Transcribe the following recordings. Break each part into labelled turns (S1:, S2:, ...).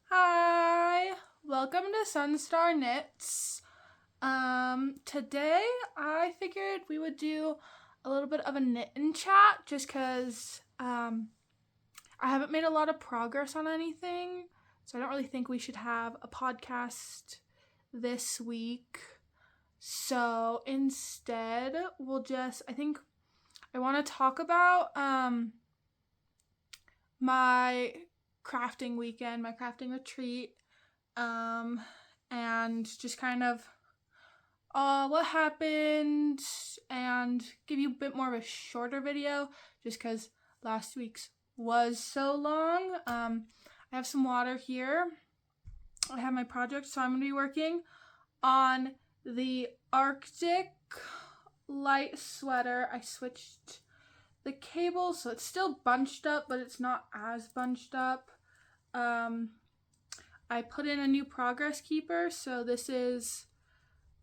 S1: Hi, welcome to Sunstar Knits. Today I figured we would do a little bit of a knit and chat just because I haven't made a lot of progress on anything, so I don't really think we should have a podcast this week. So instead, I want to talk about my crafting weekend, my crafting retreat, and just kind of what happened and give you a bit more of a shorter video just because last week's was so long. I have some water here. I have my project, so I'm going to be working on the Arctic light sweater. I switched the cable, so it's still bunched up, but it's not as bunched up. I put in a new progress keeper, so this is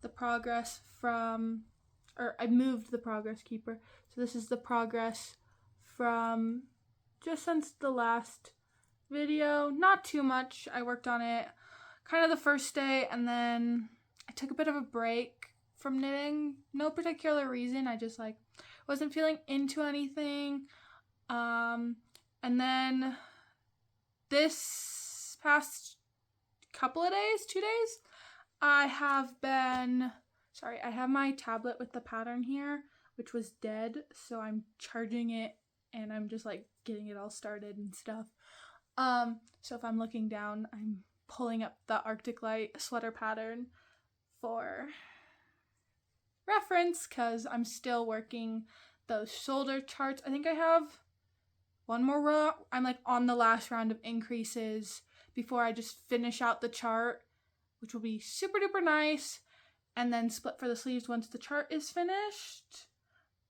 S1: the progress I moved the progress keeper, so this is the progress from just since the last video. Not too much. I worked on it kind of the first day, and then I took a bit of a break from knitting. No particular reason, I just wasn't feeling into anything. And then this past couple of days, 2 days, I have my tablet with the pattern here, which was dead, so I'm charging it and I'm just getting it all started and stuff. So if I'm looking down, I'm pulling up the Arctic Light sweater pattern for reference because I'm still working those shoulder charts. I think I have one more row. I'm on the last round of increases before I just finish out the chart, which will be super duper nice, and then split for the sleeves once the chart is finished.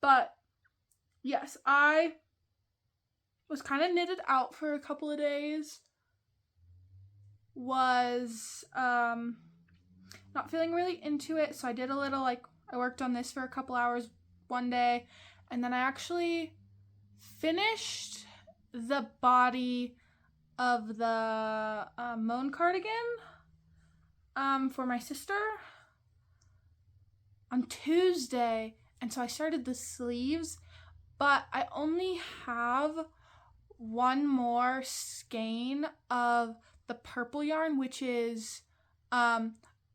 S1: But yes, I was kind of knitted out for a couple of days. Was not feeling really into it, so I did a little I worked on this for a couple hours one day, and then I actually finished the body of the Moan cardigan for my sister on Tuesday, and so I started the sleeves, but I only have one more skein of the purple yarn, which is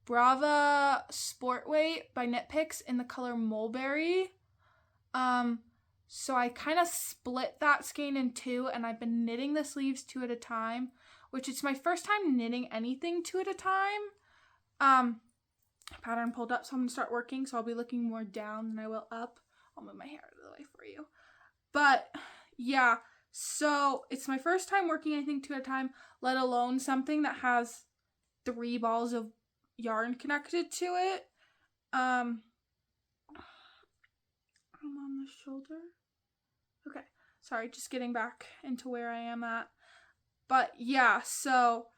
S1: Brava Sport Weight by Knit Picks in the color Mulberry. So I kind of split that skein in two, and I've been knitting the sleeves 2 at a time, which it's my first time knitting anything 2 at a time. Pattern pulled up, so I'm gonna start working, so I'll be looking more down than I will up. I'll move my hair out of the way for you. But yeah, so it's my first time working anything 2 at a time, let alone something that has 3 balls of yarn connected to it. I'm on the shoulder. Okay, sorry, just getting back into where I am at. But yeah, so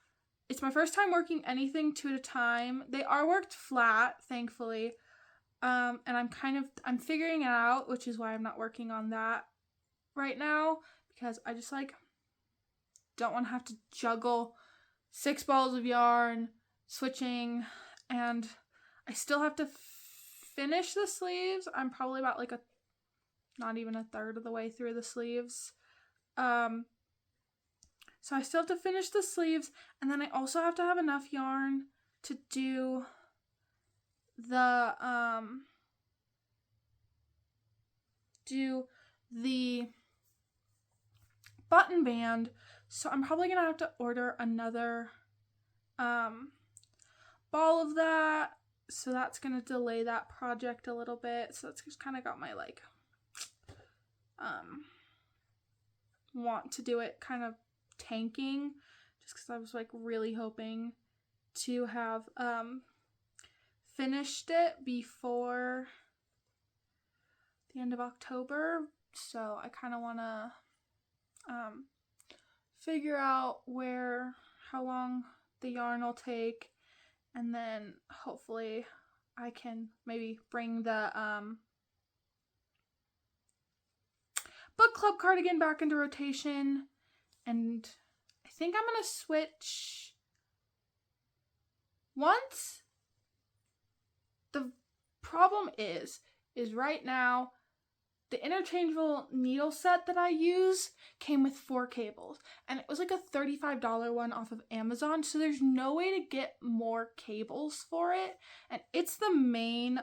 S1: it's my first time working anything 2 at a time. They are worked flat, thankfully. And I'm figuring it out, which is why I'm not working on that right now, because I just don't want to have to juggle 6 balls of yarn, switching, and I still have to finish the sleeves. I'm probably about not even a third of the way through the sleeves. So I still have to finish the sleeves, and then I also have to have enough yarn to do the button band. So I'm probably gonna have to order another ball of that. So that's gonna delay that project a little bit. So that's just kind of got my want to do it kind of tanking, just because I was really hoping to have finished it before the end of October. So I kind of want to figure out how long the yarn will take, and then hopefully I can maybe bring the book club cardigan back into rotation. And I think I'm gonna switch once the problem is right now the interchangeable needle set that I use came with 4 cables, and it was like a $35 one off of Amazon, so there's no way to get more cables for it, and it's the main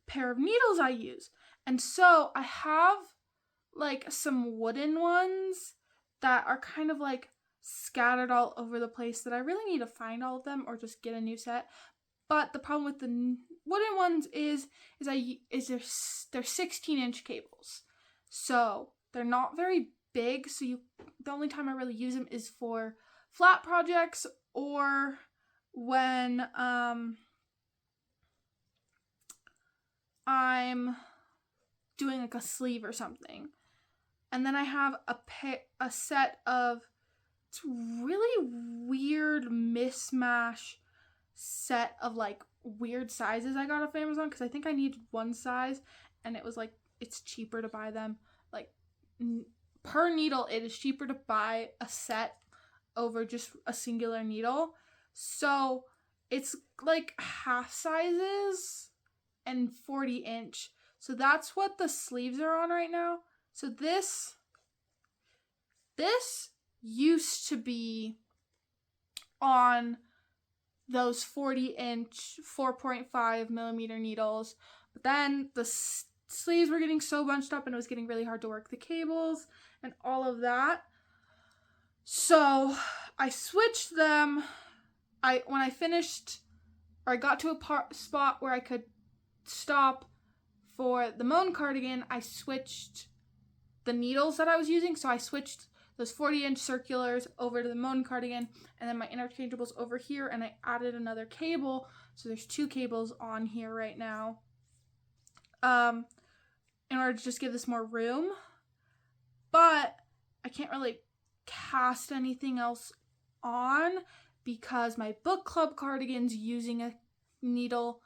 S1: pair of needles I use. And so I have like some wooden ones that are kind of like scattered all over the place that I really need to find all of them or just get a new set. But the problem with the wooden ones is they're 16-inch cables, so they're not very big. So the only time I really use them is for flat projects or when I'm doing like a sleeve or something. And then I have a set of it's really weird mishmash set of like weird sizes I got off Amazon because I think I needed one size, and it was like it's cheaper to buy them like per needle. It is cheaper to buy a set over just a singular needle, so it's like half sizes and 40-inch. So that's what the sleeves are on right now. So this used to be on those 40-inch 4.5 millimeter needles, but then the sleeves were getting so bunched up and it was getting really hard to work the cables and all of that. So I switched them. When I finished, or I got to a spot where I could stop for the Moan cardigan, I switched the needles that I was using. So I switched those 40-inch circulars over to the Moan cardigan, and then my interchangeables over here, and I added another cable. So there's 2 cables on here right now. In order to just give this more room. But I can't really cast anything else on because my book club cardigan's using a needle,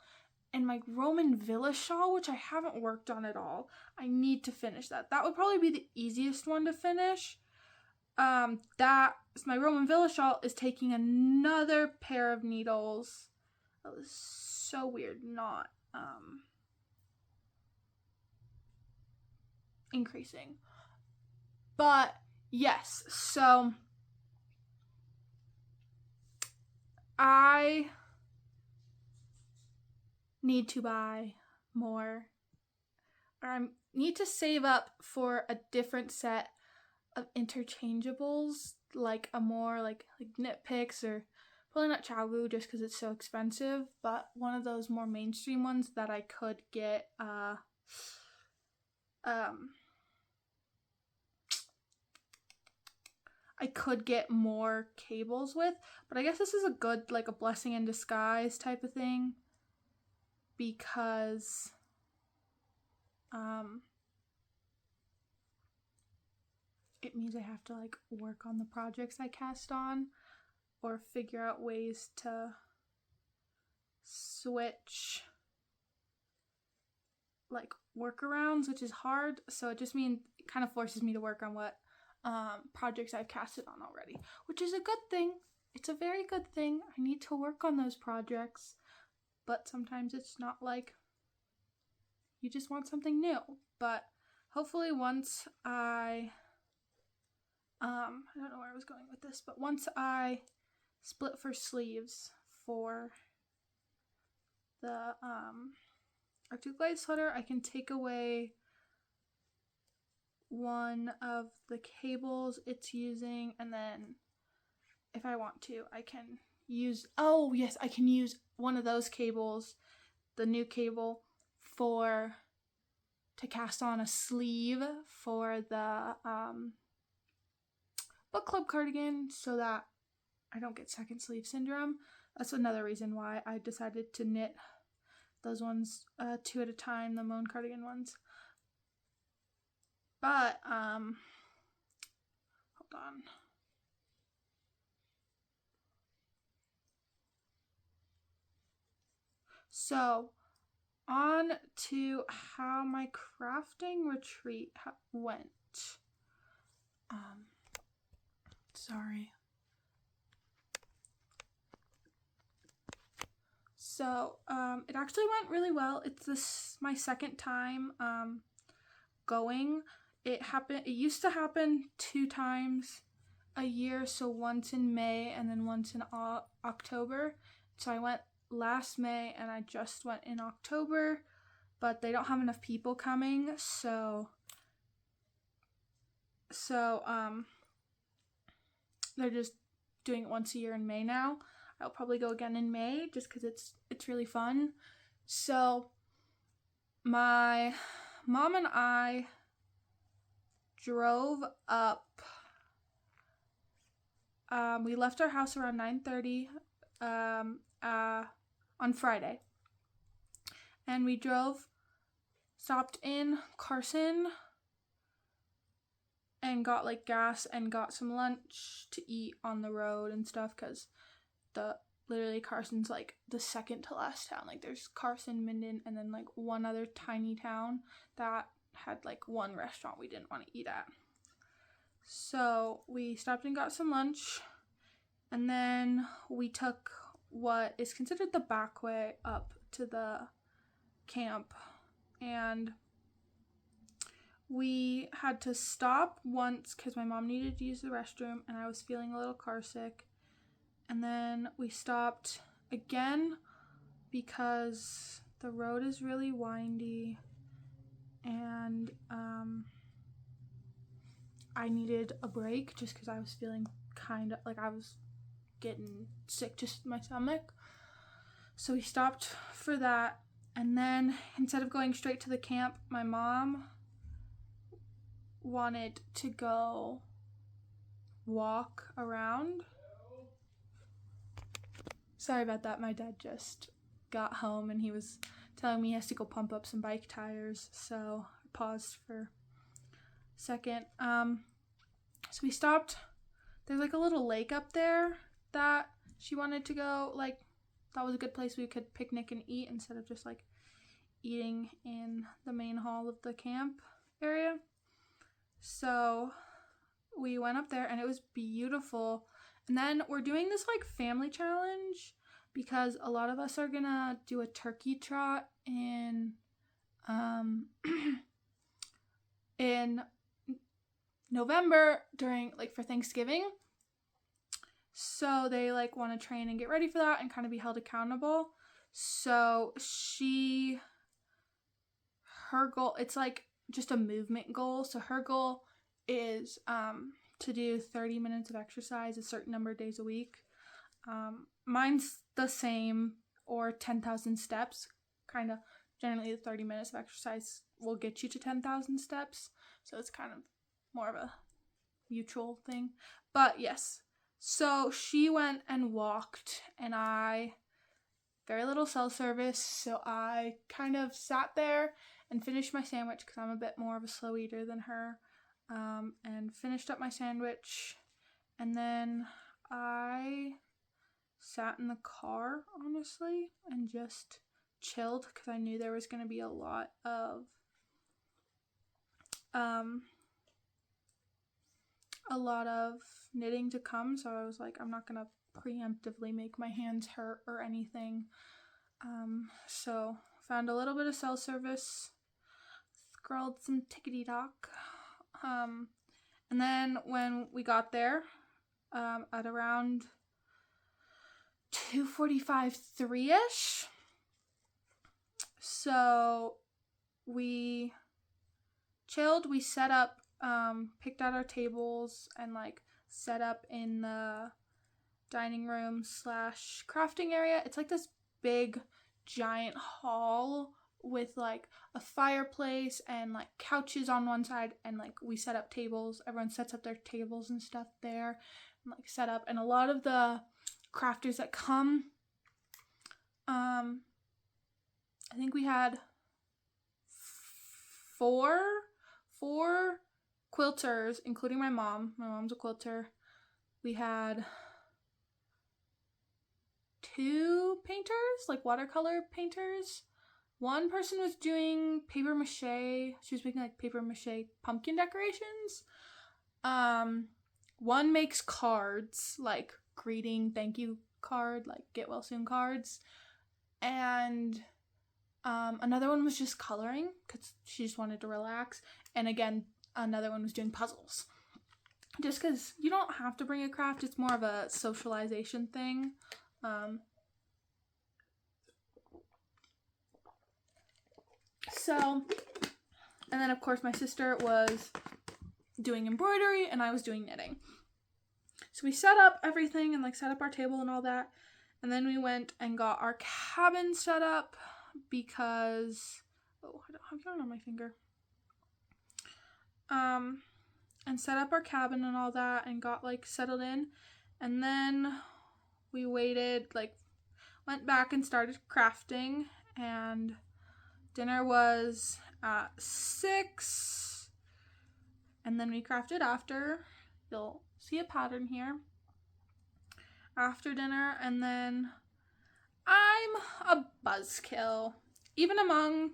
S1: and my Roman Villa shawl, which I haven't worked on at all, I need to finish that. That would probably be the easiest one to finish. My Roman Villa shawl is taking another pair of needles. That was so weird, not increasing. But yes, so I need to buy more, or I need to save up for a different set of interchangeables, like a more like Knit Picks, or probably not Chow Glue just because it's so expensive, but one of those more mainstream ones that I could get I could get more cables with. But I guess this is a good, like a blessing in disguise type of thing, because it means I have to like work on the projects I cast on, or figure out ways to switch like workarounds, which is hard. So it just means it kind of forces me to work on what projects I've casted on already, which is a good thing. It's a very good thing. I need to work on those projects, but sometimes it's not like you just want something new. But hopefully once I don't know where I was going with this, but once I split for sleeves for the Arctic Glide sweater, I can take away one of the cables it's using, and then if I want to, I can use, oh yes, I can use one of those cables, the new cable, to cast on a sleeve for the book club cardigan, so that I don't get second sleeve syndrome. That's another reason why I decided to knit those ones 2 at a time, the Moan cardigan ones. But hold on. So on to how my crafting retreat went. Sorry. So it actually went really well. It's my second time going. It used to happen 2 times a year, so once in May and then once in October. So I went last May and I just went in October, but they don't have enough people coming, so they're just doing it once a year in May now. I'll probably go again in May just because it's really fun. So my mom and I drove up. We left our house around 9:30 on Friday, and we stopped in Carson and got like gas and got some lunch to eat on the road and stuff, because literally Carson's like the second to last town. Like there's Carson, Minden, and then like one other tiny town that had like one restaurant we didn't want to eat at. So we stopped and got some lunch, and then we took what is considered the back way up to the camp, and we had to stop once because my mom needed to use the restroom and I was feeling a little car sick. And then we stopped again because the road is really windy and I needed a break just because I was feeling kind of like I was getting sick to my stomach. So we stopped for that. And then instead of going straight to the camp, my mom wanted to go walk around. Sorry about that. My dad just got home and he was telling me he has to go pump up some bike tires. So I paused for a second. So we stopped. There's like a little lake up there that she wanted to go. Like that was a good place we could picnic and eat instead of just like eating in the main hall of the camp area. So we went up there and it was beautiful. And then we're doing this like family challenge because a lot of us are gonna do a turkey trot in in November during like for Thanksgiving. So they like want to train and get ready for that and kind of be held accountable. So her goal, it's like just a movement goal. So her goal is to do 30 minutes of exercise a certain number of days a week. Mine's the same, or 10,000 steps. Kind of generally the 30 minutes of exercise will get you to 10,000 steps. So it's kind of more of a mutual thing. But yes, so she went and walked and very little cell service. So I kind of sat there and finished my sandwich because I'm a bit more of a slow eater than her. And finished up my sandwich, and then I sat in the car, honestly, and just chilled because I knew there was going to be a lot of knitting to come, so I was like, I'm not going to preemptively make my hands hurt or anything. So found a little bit of cell service, scrolled some tickety-tock. And then when we got there, at around 2:45, 3-ish, so we chilled, we set up, picked out our tables and like set up in the dining room / crafting area. It's like this big giant hall with like a fireplace and like couches on one side, and like we set up tables. Everyone sets up their tables and stuff there and like set up. And a lot of the crafters that come, I think we had four quilters, including my mom. My mom's a quilter. We had 2 painters, like watercolor painters. One person was doing paper mache. She was making like paper mache pumpkin decorations. One makes cards, like greeting, thank you card, like get well soon cards. and another one was just coloring because she just wanted to relax. And again, another one was doing puzzles. Just because you don't have to bring a craft, it's more of a socialization thing. And then of course my sister was doing embroidery and I was doing knitting. So we set up everything and like set up our table and all that. And then we went and got our cabin set up because, oh, I don't have yarn on my finger. And set up our cabin and all that and got like settled in. And then we waited, like went back and started crafting, and dinner was at 6, and then we crafted after. You'll see a pattern here. After dinner, and then I'm a buzzkill, even among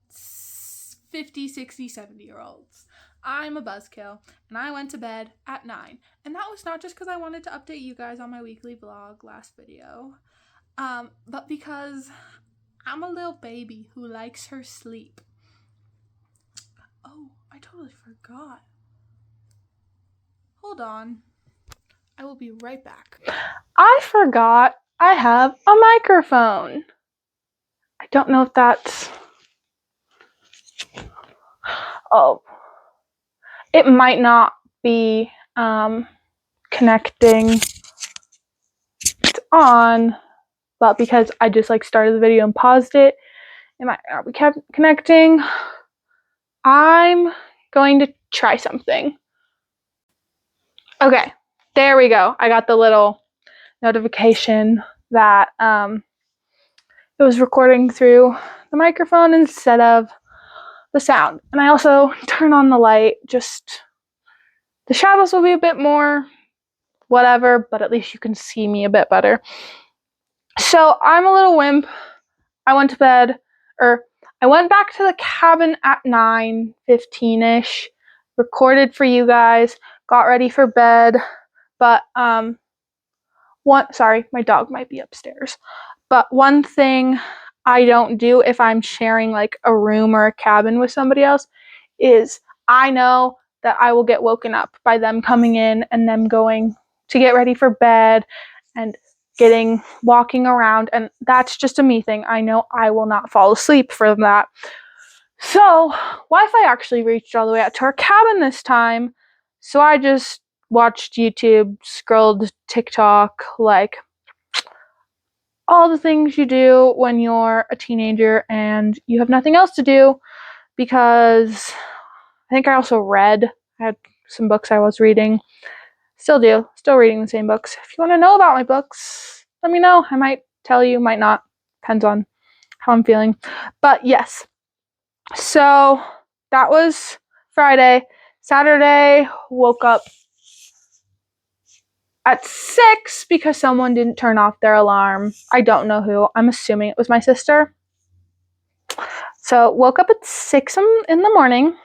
S1: 50, 60, 70-year-olds. I'm a buzzkill, and I went to bed at 9. And that was not just because I wanted to update you guys on my weekly vlog last video, but because I'm a little baby who likes her sleep. Oh, I totally forgot. Hold on. I will be right back. I forgot I have a microphone. I don't know if that's... Oh. It might not be connecting. It's on, but because I just like started the video and paused it, it might not be kept connecting. I'm going to try something. Okay, there we go. I got the little notification that it was recording through the microphone instead of the sound. And I also turn on the light, just the shadows will be a bit more whatever, but at least you can see me a bit better. So I'm a little wimp. I went to bed, or I went back to the cabin at 9:15ish, recorded for you guys, got ready for bed, but sorry, my dog might be upstairs. But one thing I don't do if I'm sharing like a room or a cabin with somebody else is I know that I will get woken up by them coming in and them going to get ready for bed and walking around, and that's just a me thing. I know I will not fall asleep from that. So Wi-Fi actually reached all the way out to our cabin this time, so I just watched YouTube, scrolled TikTok, like all the things you do when you're a teenager and you have nothing else to do, because I think I also read. I had some books I was reading. Still reading the same books. If you want to know about my books, let me know. I might tell you, might not. Depends on how I'm feeling. But yes. So that was Friday. Saturday, woke up at 6 because someone didn't turn off their alarm. I don't know who. I'm assuming it was my sister. So woke up at 6 in the morning,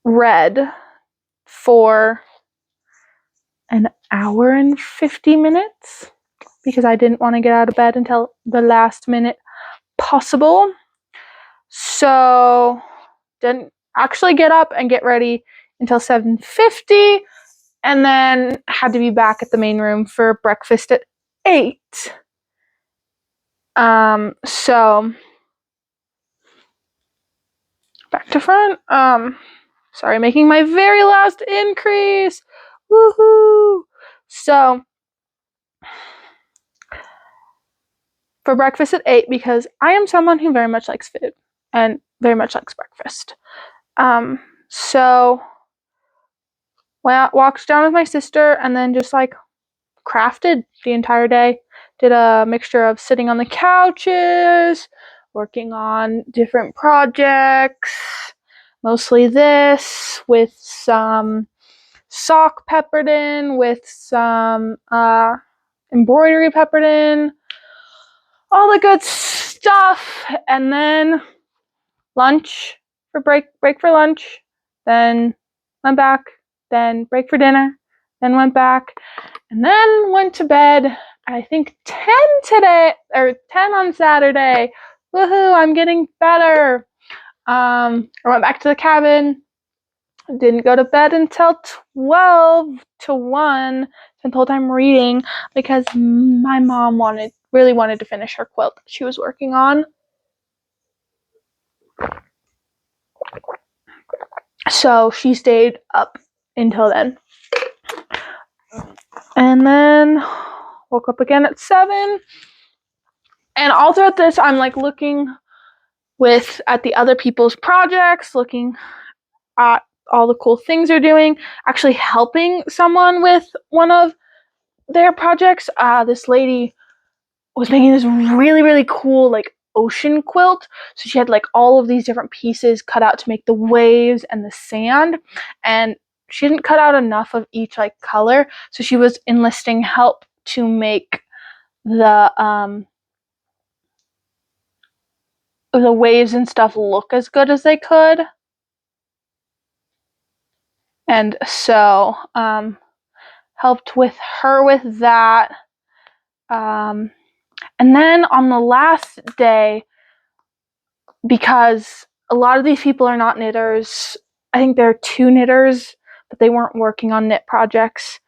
S1: read for an hour and 50 minutes because I didn't want to get out of bed until the last minute possible. So didn't actually get up and get ready until 7:50, and then had to be back at the main room for breakfast at 8. So back to front. Sorry, making my very last increase. Woohoo! So for breakfast at 8, because I am someone who very much likes food and very much likes breakfast. So walked down with my sister and then just like crafted the entire day. Did a mixture of sitting on the couches, working on different projects, mostly this, with some sock peppered in, with some embroidery peppered in, all the good stuff. And then lunch for break for lunch, then went back, then break for dinner, then went back, and then went to bed and I think 10 today, or 10 on Saturday. Woohoo, I'm getting better. I went back to the cabin, didn't go to bed until 12 to 1, spent the whole time reading because my mom really wanted to finish her quilt that she was working on. So she stayed up until then. And then woke up again at 7. And all throughout this, I'm like looking at the other people's projects, looking at all the cool things they're doing, actually helping someone with one of their projects. This lady was making this really, really cool like ocean quilt. So she had like all of these different pieces cut out to make the waves and the sand, and she didn't cut out enough of each like color, so she was enlisting help to make the waves and stuff look as good as they could. And so helped with her with that. And then on the last day, because a lot of these people are not knitters, I think there are 2 knitters, but they weren't working on knit projects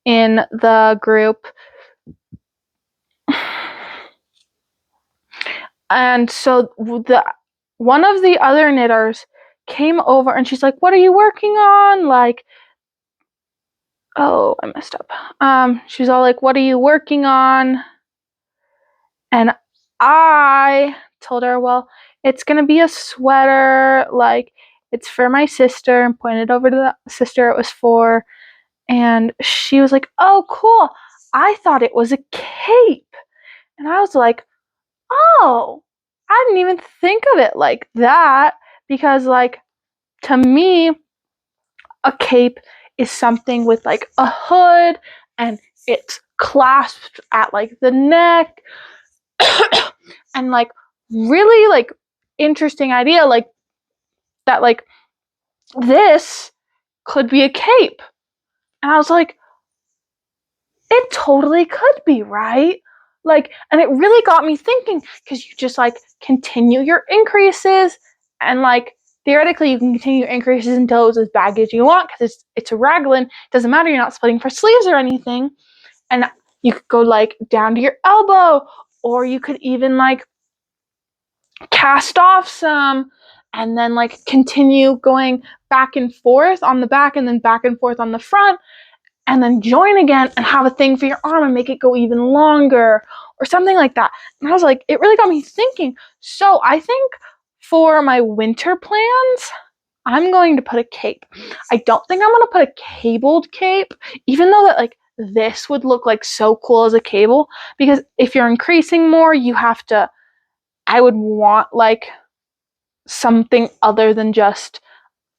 S1: in the group. And so one of the other knitters came over and she's like, "What are you working on?" Like, oh, I messed up. She's all like, "What are you working on?" And I told her, "Well, it's gonna be a sweater, like it's for my sister," and pointed over to the sister it was for. And she was like, "Oh, cool. I thought it was a cape." And I was like, "Oh, I didn't even think of it like that." Because, like, to me, a cape is something with like a hood and it's clasped at like the neck and like really like interesting idea, like that, like this could be a cape. And I was like, it totally could be, right? Like, and it really got me thinking, because you just like continue your increases, and like theoretically you can continue your increases until it's as baggy as you want, because it's a raglan. It doesn't matter, you're not splitting for sleeves or anything. And you could go like down to your elbow, or you could even like cast off some and then like continue going back and forth on the back and then back and forth on the front, and then join again and have a thing for your arm and make it go even longer or something like that. And I was like, it really got me thinking. So I think for my winter plans, I'm going to put a cape. I don't think I'm going to put a cabled cape, even though that like this would look like so cool as a cable, because if you're increasing more, I would want like something other than just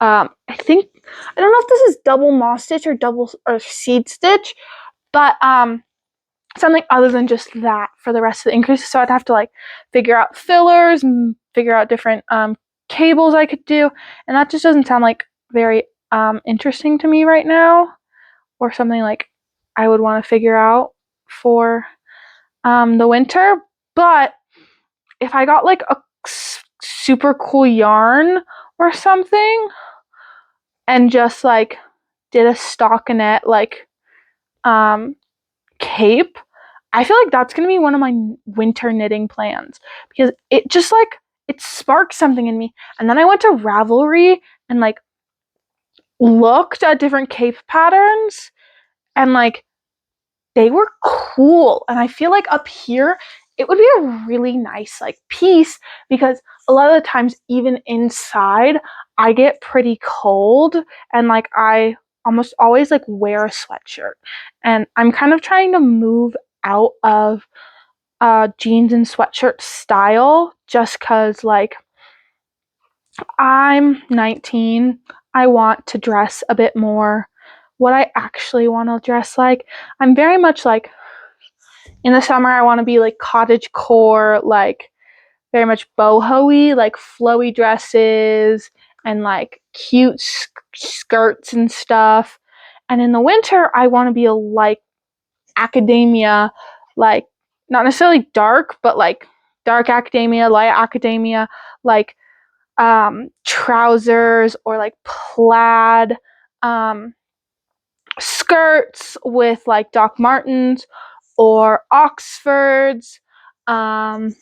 S1: I don't know if this is double moss stitch or seed stitch, but something other than just that for the rest of the increases. So I'd have to like figure out fillers and figure out different cables I could do, and that just doesn't sound like very interesting to me right now, or something like I would want to figure out for the winter. But if I got like a super cool yarn or something and just like did a stockinette like cape, I feel like that's gonna be one of my winter knitting plans, because it just like it sparked something in me. And then I went to Ravelry and like looked at different cape patterns, and like they were cool. And I feel like up here it would be a really nice like piece, because a lot of the times even inside I get pretty cold, and like I almost always like wear a sweatshirt, and I'm kind of trying to move out of jeans and sweatshirt style, just because like I'm 19. I want to dress a bit more what I actually want to dress like. I'm very much like in the summer I want to be like cottage core, like very much boho-y, like flowy dresses and like cute skirts and stuff. And in the winter I want to be like academia, like not necessarily dark, but like dark academia, light academia, like trousers or like plaid skirts with like Doc Martens or Oxfords, and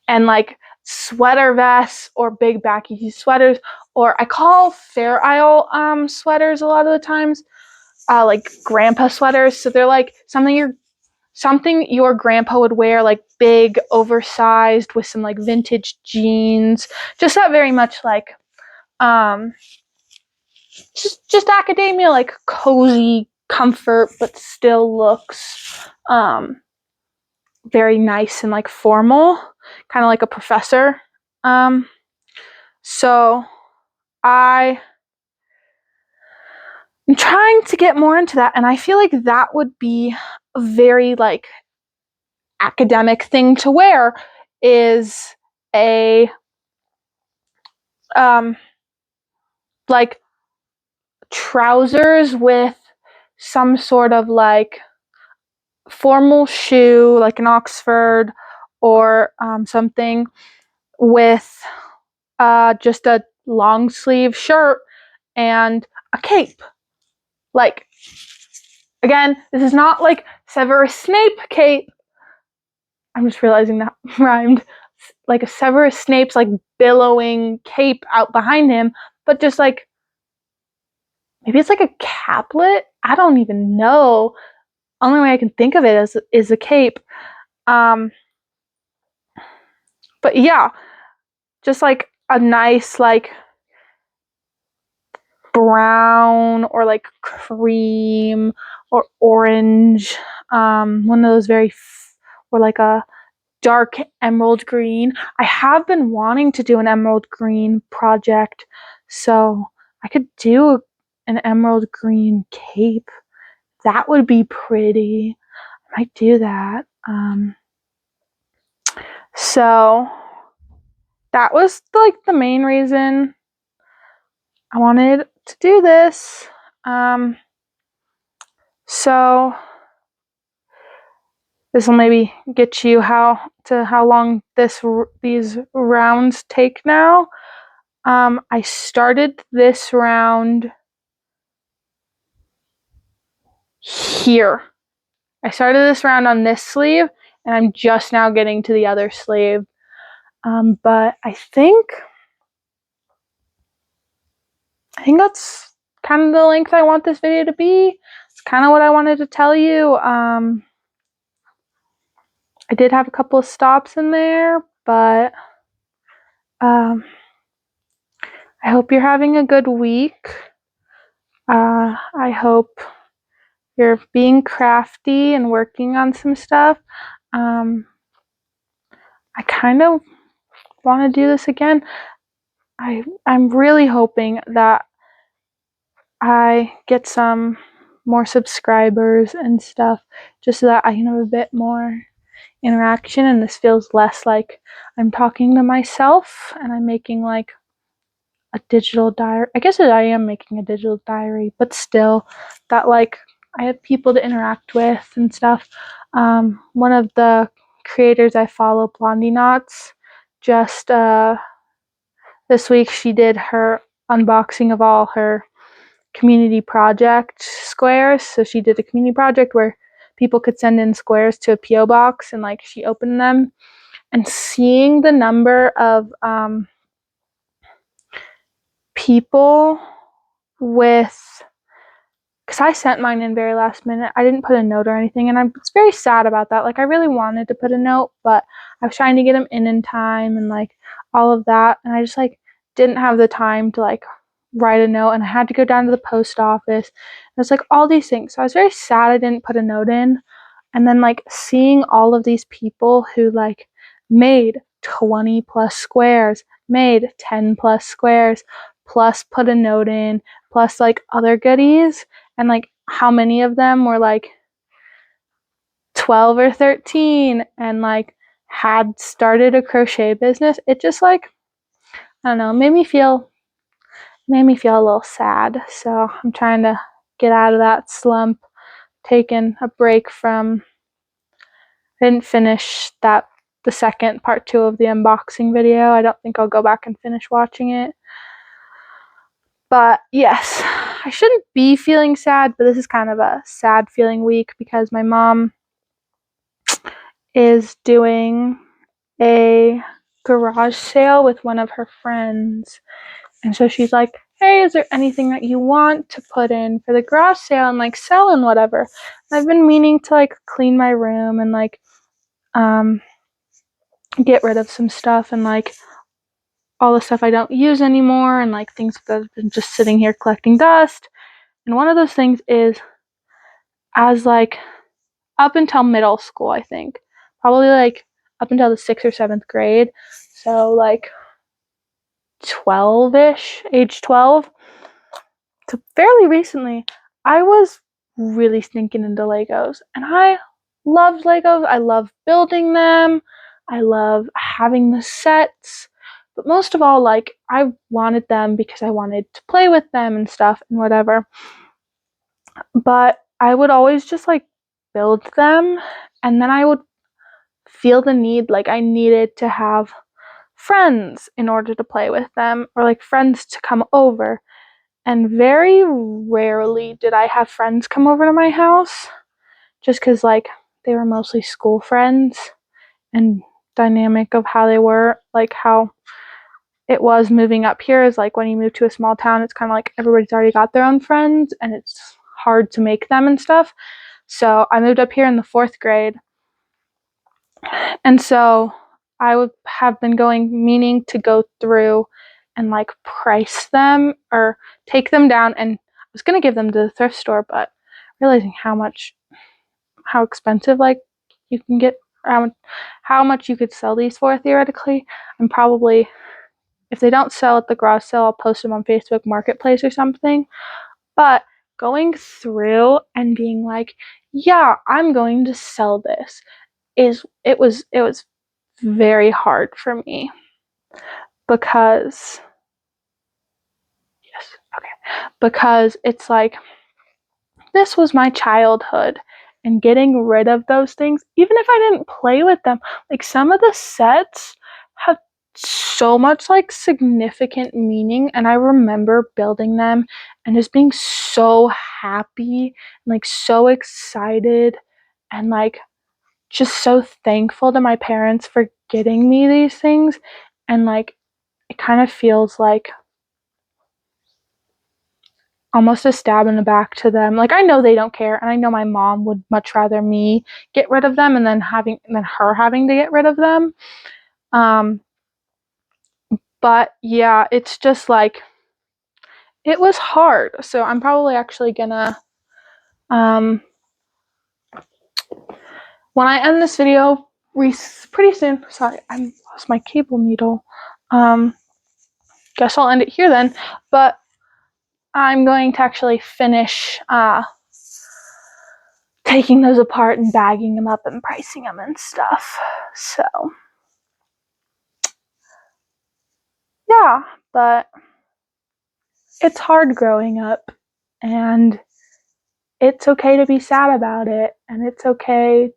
S1: like sweater vests or big baggy sweaters, or I call Fair Isle sweaters a lot of the times, like grandpa sweaters. So they're like something your grandpa would wear, like big, oversized with some like vintage jeans. Just that very much like um just academia, like cozy comfort, but still looks very nice and like formal, kind of like a professor. So I am trying to get more into that, and I feel like that would be a very like academic thing to wear, is a like trousers with some sort of like formal shoe, like an Oxford or something, with just a long sleeve shirt and a cape. Like, again, this is not like Severus Snape cape. I'm just realizing that rhymed. Like a Severus Snape's like billowing cape out behind him, but just like maybe it's like a caplet. I don't even know. Only way I can think of it is a cape. But yeah, just like a nice like brown or like cream or orange, one of those or like a dark emerald green. I have been wanting to do an emerald green project, so I could do an emerald green cape. That would be pretty. I might do that. So that was like the main reason I wanted to do this. So this will maybe get you how long these rounds take now. I started this round here. I started this round on this sleeve, and I'm just now getting to the other sleeve. But I think that's kind of the length I want this video to be. It's kind of what I wanted to tell you. I did have a couple of stops in there, but I hope you're having a good week. I hope you're being crafty and working on some stuff. I kind of want to do this again. I'm really hoping that I get some more subscribers and stuff, just so that I can have a bit more interaction and this feels less like I'm talking to myself and I'm making like a digital diary. I guess I am making a digital diary, but still, that like I have people to interact with and stuff. One of the creators I follow, Blondie Knots, just this week she did her unboxing of all her community project squares. So she did a community project where people could send in squares to a PO box, and like she opened them, and seeing the number of people with, because I sent mine in very last minute. I didn't put a note or anything, and I was very sad about that. Like, I really wanted to put a note, but I was trying to get them in time and like all of that, and I just like didn't have the time to like write a note, and I had to go down to the post office. And it's like all these things. So I was very sad I didn't put a note in. And then like seeing all of these people who like made 20 plus squares, made 10 plus squares, plus put a note in, plus like other goodies, and like how many of them were like 12 or 13 and like had started a crochet business. It just like, I don't know, made me feel a little sad. So I'm trying to get out of that slump, taking a break from I didn't finish the second part 2 of the unboxing video. I don't think I'll go back and finish watching it. But yes, I shouldn't be feeling sad, but this is kind of a sad feeling week because my mom is doing a garage sale with one of her friends. And so she's like, hey, is there anything that you want to put in for the garage sale and like sell and whatever? And I've been meaning to like clean my room and like get rid of some stuff and like all the stuff I don't use anymore and like things that have been just sitting here collecting dust. And one of those things is as like up until middle school, I think. Probably like up until the 6th or 7th grade. So like 12-ish, age 12. So fairly recently, I was really sneaking into Legos. And I loved Legos. I love building them. I love having the sets. But most of all, like, I wanted them because I wanted to play with them and stuff and whatever. But I would always just, like, build them. And then I would feel the need, like, I needed to have friends in order to play with them or, like, friends to come over. And very rarely did I have friends come over to my house just because, like, they were mostly school friends and dynamic of how they were, like, how it was moving up here is like when you move to a small town, it's kind of like everybody's already got their own friends and it's hard to make them and stuff. So I moved up here in the 4th grade. And so I would have been meaning to go through and like price them or take them down. And I was going to give them to the thrift store, but realizing how expensive like you can get, how much you could sell these for theoretically, I'm probably, if they don't sell at the garage sale, I'll post them on Facebook Marketplace or something. But going through and being like, yeah, I'm going to sell this it was very hard for me because because it's like this was my childhood and getting rid of those things, even if I didn't play with them, like some of the sets have so much like significant meaning, and I remember building them and just being so happy and like so excited and like just so thankful to my parents for getting me these things. And like it kind of feels like almost a stab in the back to them. Like I know they don't care, and I know my mom would much rather me get rid of them and then her having to get rid of them. But yeah, it's just like it was hard. So I'm probably actually gonna when I end this video pretty soon. Sorry, I lost my cable needle. Guess I'll end it here then. But I'm going to actually finish taking those apart and bagging them up and pricing them and stuff. So, yeah, but it's hard growing up, and it's okay to be sad about it, and it's okay.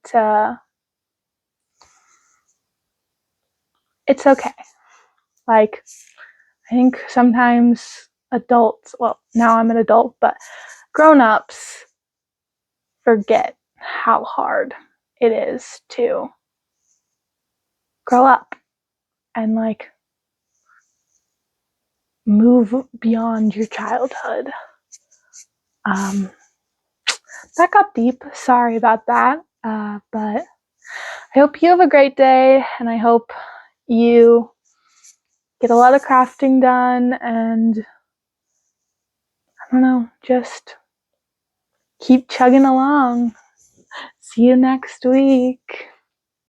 S1: Like, I think sometimes adults, well, now I'm an adult, but grown-ups forget how hard it is to grow up and like move beyond your childhood. That got deep. Sorry about that. But I hope you have a great day, and I hope you get a lot of crafting done, and I don't know, just keep chugging along. See you next week.